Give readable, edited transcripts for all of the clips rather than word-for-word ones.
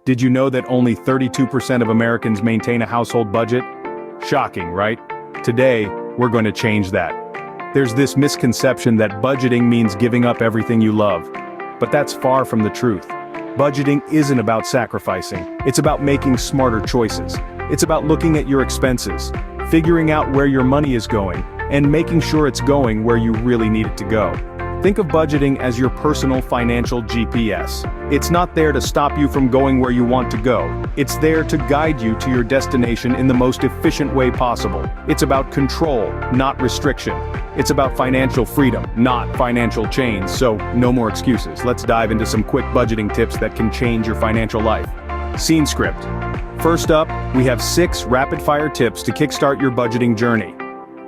Did you know that only 32% of Americans maintain a household budget? Shocking, right? Today, we're going to change that. There's this misconception that budgeting means giving up everything you love. But that's far from the truth. Budgeting isn't about sacrificing, it's about making smarter choices. It's about looking at your expenses, figuring out where your money is going, and making sure it's going where you really need it to go. Think of budgeting as your personal financial GPS. It's not there to stop you from going where you want to go. It's there to guide you to your destination in the most efficient way possible. It's about control, not restriction. It's about financial freedom, not financial chains, so no more excuses. Let's dive into some quick budgeting tips that can change your financial life. Scene script. First up, we have 6 rapid-fire tips to kickstart your budgeting journey.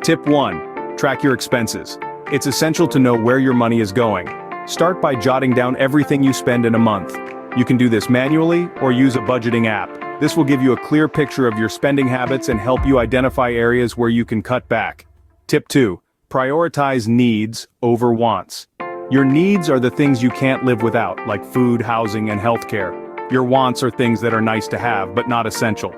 Tip 1. Track your expenses. It's essential to know where your money is going. Start by jotting down everything you spend in a month. You can do this manually or use a budgeting app. This will give you a clear picture of your spending habits and help you identify areas where you can cut back. Tip 2. Prioritize needs over wants. Your needs are the things you can't live without, like food, housing, and healthcare. Your wants are things that are nice to have, but not essential.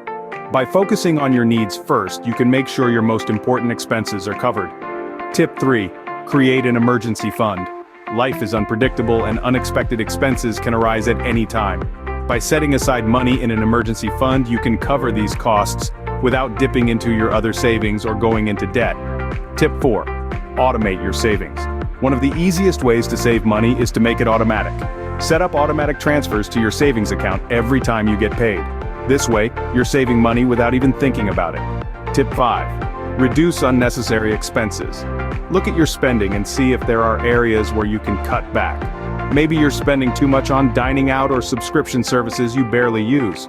By focusing on your needs first, you can make sure your most important expenses are covered. Tip 3. Create an emergency fund. Life is unpredictable and unexpected expenses can arise at any time. By setting aside money in an emergency fund, you can cover these costs without dipping into your other savings or going into debt. Tip 4. Automate your savings. One of the easiest ways to save money is to make it automatic. Set up automatic transfers to your savings account every time you get paid. This way, you're saving money without even thinking about it. Tip 5. Reduce unnecessary expenses. Look at your spending and see if there are areas where you can cut back. Maybe you're spending too much on dining out or subscription services you barely use.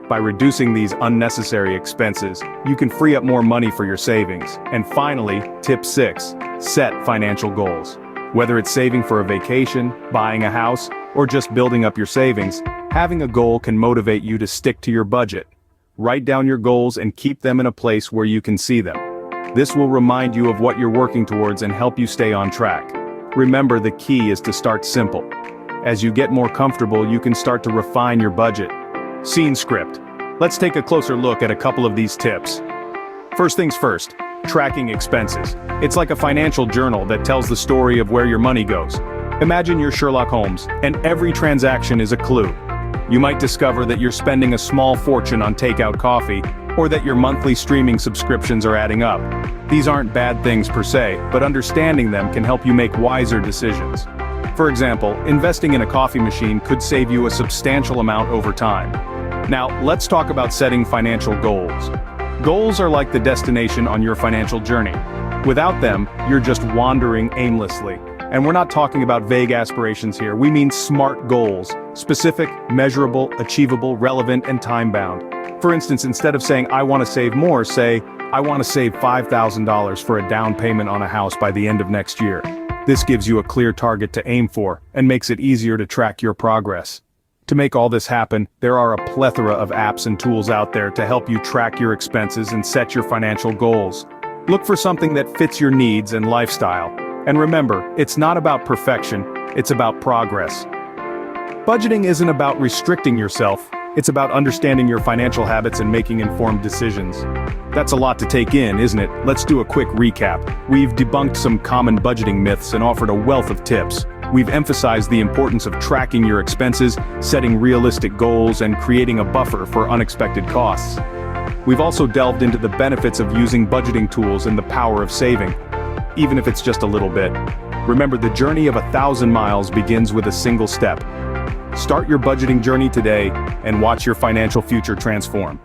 By reducing these unnecessary expenses, you can free up more money for your savings. And finally, tip 6, set financial goals. Whether it's saving for a vacation, buying a house, or just building up your savings, having a goal can motivate you to stick to your budget. Write down your goals and keep them in a place where you can see them. This will remind you of what you're working towards and help you stay on track. Remember, the key is to start simple. As you get more comfortable, you can start to refine your budget. Scene script. Let's take a closer look at a couple of these tips. First things first, tracking expenses. It's like a financial journal that tells the story of where your money goes. Imagine you're Sherlock Holmes, and every transaction is a clue. You might discover that you're spending a small fortune on takeout coffee, or that your monthly streaming subscriptions are adding up. These aren't bad things per se, but understanding them can help you make wiser decisions. For example, investing in a coffee machine could save you a substantial amount over time. Now, let's talk about setting financial goals. Goals are like the destination on your financial journey. Without them, you're just wandering aimlessly. And we're not talking about vague aspirations here, we mean smart goals. Specific, measurable, achievable, relevant, and time-bound. For instance, instead of saying, I want to save more, say, I want to save $5,000 for a down payment on a house by the end of next year. This gives you a clear target to aim for, and makes it easier to track your progress. To make all this happen, there are a plethora of apps and tools out there to help you track your expenses and set your financial goals. Look for something that fits your needs and lifestyle. And remember, it's not about perfection, it's about progress. Budgeting isn't about restricting yourself, it's about understanding your financial habits and making informed decisions. That's a lot to take in, isn't it? Let's do a quick recap. We've debunked some common budgeting myths and offered a wealth of tips. We've emphasized the importance of tracking your expenses, setting realistic goals, and creating a buffer for unexpected costs. We've also delved into the benefits of using budgeting tools and the power of saving, even if it's just a little bit. Remember, the journey of 1,000 miles begins with a single step. Start your budgeting journey today and watch your financial future transform.